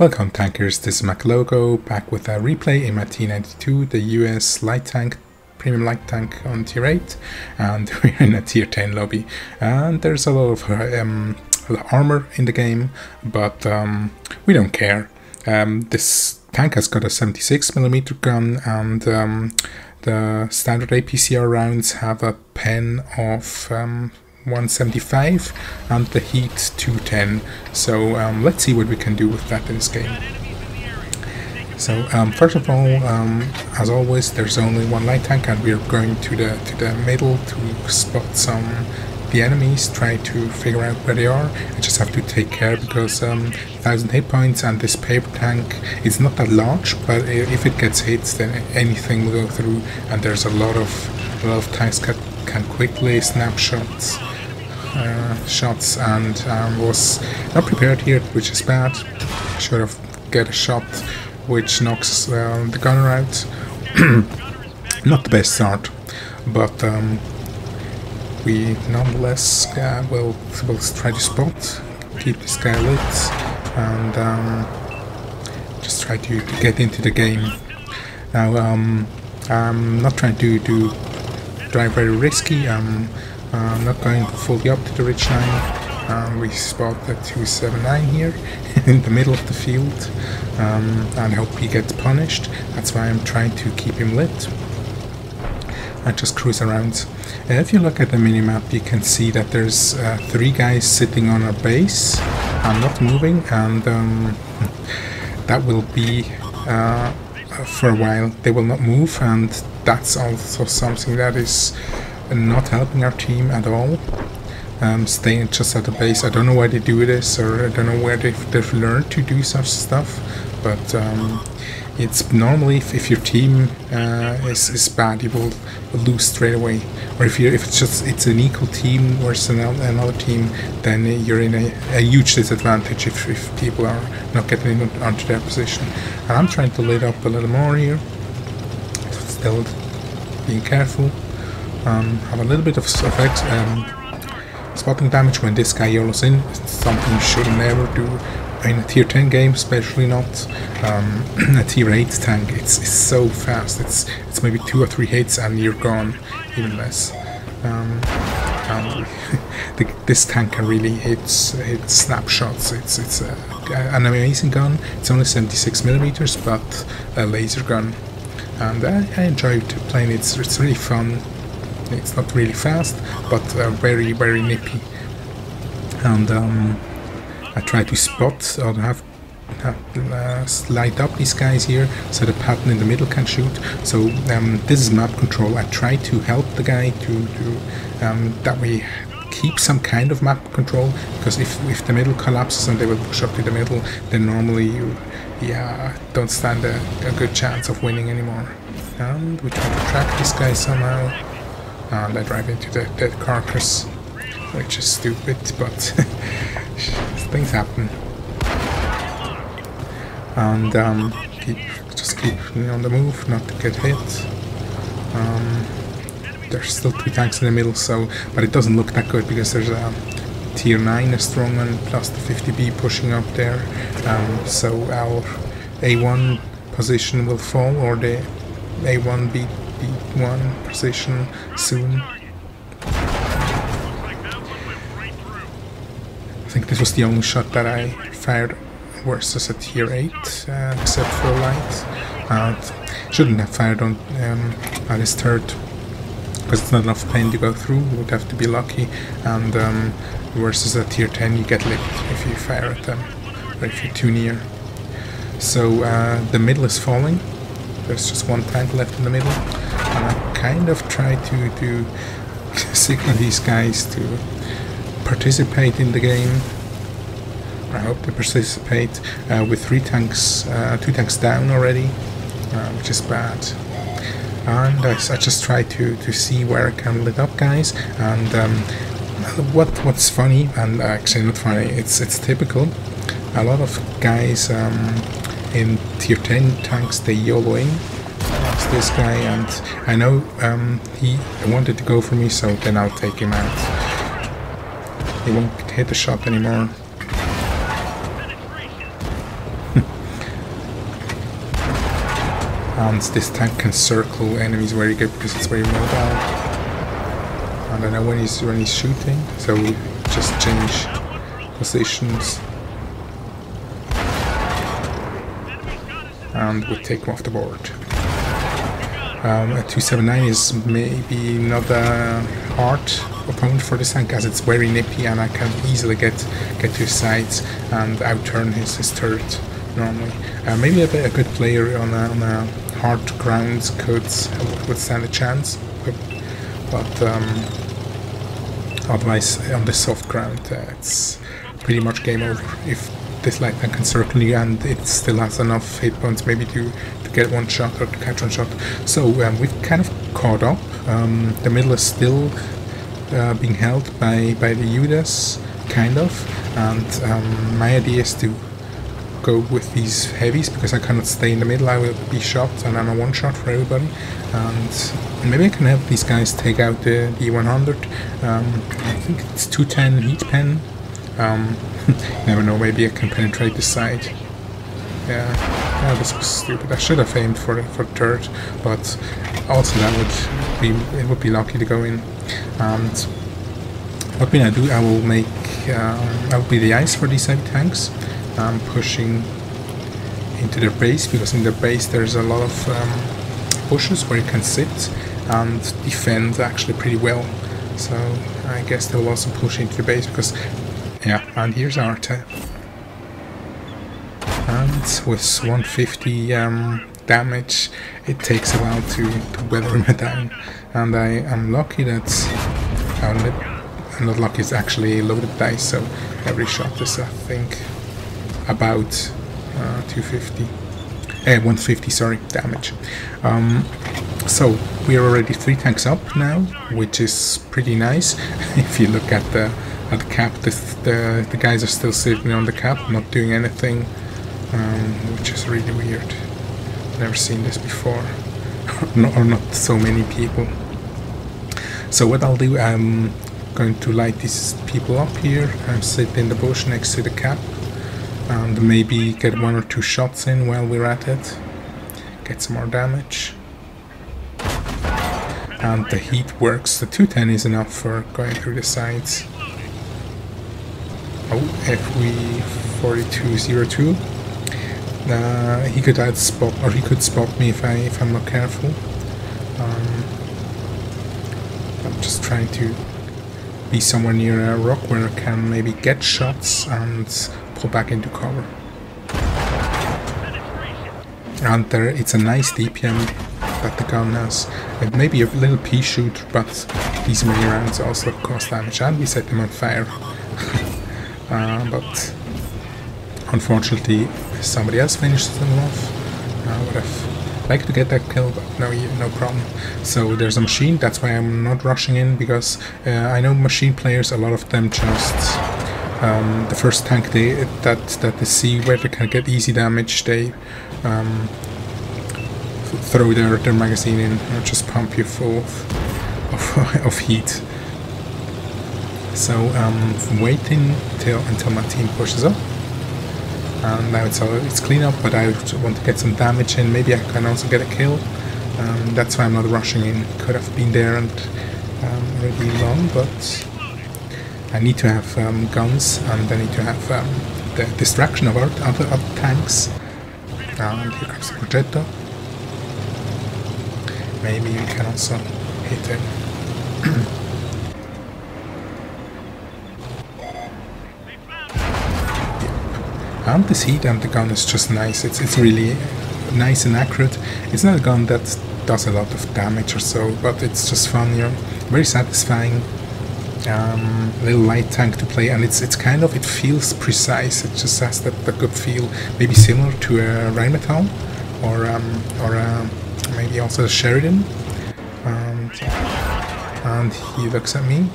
Welcome tankers, this is Logo back with a replay in my T92, the US light tank, premium light tank on tier 8, and we're in a tier 10 lobby, and there's a lot of armor in the game, but we don't care. This tank has got a 76mm gun, and the standard APCR rounds have a pen of 175 and the heat 210, so let's see what we can do with that in this game. So first of all, as always, there's only one light tank, and we're going to the middle to spot the enemies, try to figure out where they are. I just have to take care because 1000 hit points, and this paper tank is not that large, but if it gets hit, then anything will go through, and there's a lot of tanks can quickly snap shots, and was not prepared here, which is bad. Should have get a shot which knocks the gunner out. Not the best start, but we nonetheless will try to spot, keep this guy lit, and just try to get into the game. Now I'm not trying to drive very risky. I'm not going fully up to the ridge line. We spot the 279 here in the middle of the field, and hope he gets punished. That's why I'm trying to keep him lit and just cruise around. If you look at the minimap, you can see that there's 3 guys sitting on a base and not moving, and that will be for a while. They will not move, and that's also something that is not helping our team at all. Staying just at the base. I don't know why they do this, or I don't know where they've learned to do such stuff, but it's normally if your team is bad, you will lose straight away. Or if it's an equal team versus another team, then you're in a huge disadvantage if people are not getting onto their position. And I'm trying to lit up a little more here, still being careful. Have a little bit of spotting damage when this guy YOLOs in. It's something you should never do in a tier 10 game, especially not a tier 8 tank. It's so fast. It's maybe 2 or 3 hits and you're gone, even less. And this tank can really hit snapshots. It's an amazing gun. It's only 76mm, but a laser gun, and I enjoy playing it. It's really fun. It's not really fast, but very, very nippy. And I try to spot or have light up these guys here, so the pattern in the middle can shoot. So this is map control. I try to help the guy to that we keep some kind of map control, because if the middle collapses and they will push up to the middle, then normally you don't stand a good chance of winning anymore. And we try to track this guy somehow. And I drive into the dead carcass, which is stupid, but things happen. And just keep on the move, not to get hit. There's still 2 tanks in the middle, but it doesn't look that good because there's a tier 9, a strong one, plus the 50B pushing up there. So our A1 position will fall, or the A1 B1 position soon. I think this was the only shot that I fired versus a tier 8, except for light. Shouldn't have fired on this third, because it's not enough pain to go through. You would have to be lucky, and versus a tier 10 you get lit if you fire at them, or if you're too near. So the middle is falling. There's just 1 tank left in the middle, and I kind of try to signal these guys to participate in the game. I hope they participate. With 3 tanks, 2 tanks down already, which is bad. And I just try to see where I can lit up guys. And what's funny, and actually not funny, it's typical. A lot of guys in tier 10 tanks, they YOLO in. That's this guy, and I know he wanted to go for me, so then I'll take him out. He won't hit the shot anymore. And this tank can circle enemies very good because it's very mobile. And I know when he's shooting, so we just change positions. And we take him off the board. A 279 is maybe not a hard opponent for this tank, as it's very nippy and I can easily get to his sides and outturn his turret normally. Maybe a good player on a hard ground could stand a chance, but otherwise on the soft ground it's pretty much game over. If this light tank can circle you and it still has enough hit points maybe to get one shot or to catch one shot. So we've kind of caught up. The middle is still being held by the US, kind of, and my idea is to go with these heavies because I cannot stay in the middle. I will be shot and I'm a one shot for everybody, and maybe I can help these guys take out the 100. I think it's 210 heat pen. Never know, maybe I can penetrate the side. Yeah, this was stupid. I should have aimed for the turret, but also it would be lucky to go in. And what will I do? I will make I will be the ice for these heavy tanks. I'm pushing into their base because in their base there's a lot of bushes where you can sit and defend actually pretty well. So I guess they'll also push into the base because yeah. And here's our tap. And with 150 damage, it takes a while to weather him down. And I am lucky that I'm not lucky. It's actually loaded dice, so every shot is I think about 150. Sorry, damage. So we are already 3 tanks up now, which is pretty nice. If you look at the cap, the guys are still sitting on the cap, not doing anything, which is really weird. Never seen this before, or not so many people. So what I'll do, I'm going to light these people up here and sit in the bush next to the cap, and maybe get 1 or 2 shots in while we're at it, get some more damage. And the heat works. The 210 is enough for going through the sides. Oh, FW 4202. He could spot, or he could spot me if I'm not careful. I'm just trying to be somewhere near a rock where I can maybe get shots and pull back into cover. And there, it's a nice DPM that the gun has. It may be a little pea shooter, but these many rounds also cause damage, and we set them on fire. But unfortunately, somebody else finishes them off. I would have liked to get that kill, but no problem. So there's a machine. That's why I'm not rushing in, because I know machine players, a lot of them just the first tank that they see where they can get easy damage, they throw their magazine in or just pump you full of heat. So I'm waiting until my team pushes up, and now it's clean up, but I want to get some damage in. Maybe I can also get a kill. That's why I'm not rushing in. Could have been there and already long, but I need to have guns, and I need to have the distraction of other tanks. And here comes the projector. Maybe we can also hit him. And this heat and the gun is just nice. It's really nice and accurate. It's not a gun that does a lot of damage or so, but it's just fun, you know. Very satisfying. Little light tank to play, and it's kind of, it feels precise. It just has that good feel, maybe similar to a Rheinmetall or maybe also a Sheridan. And he looks at me,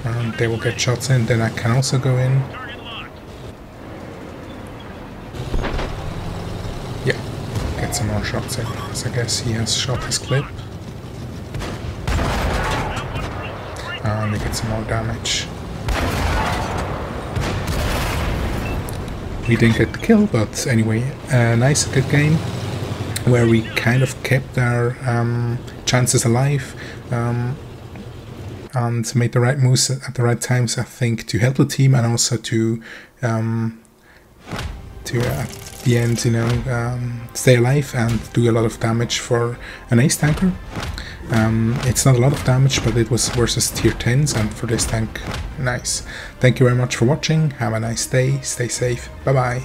and they will get shots in. Then I can also go in. Yeah, get some more shots in, because I guess he has shot his clip. And we get some more damage. We didn't get the kill, but anyway, nice, good game. where we kind of kept our chances alive and made the right moves at the right times, I think, to help the team and also to at the end, stay alive and do a lot of damage for an ace tanker. It's not a lot of damage, but it was versus tier 10s, and for this tank, nice. Thank you very much for watching. Have a nice day. Stay safe. Bye bye.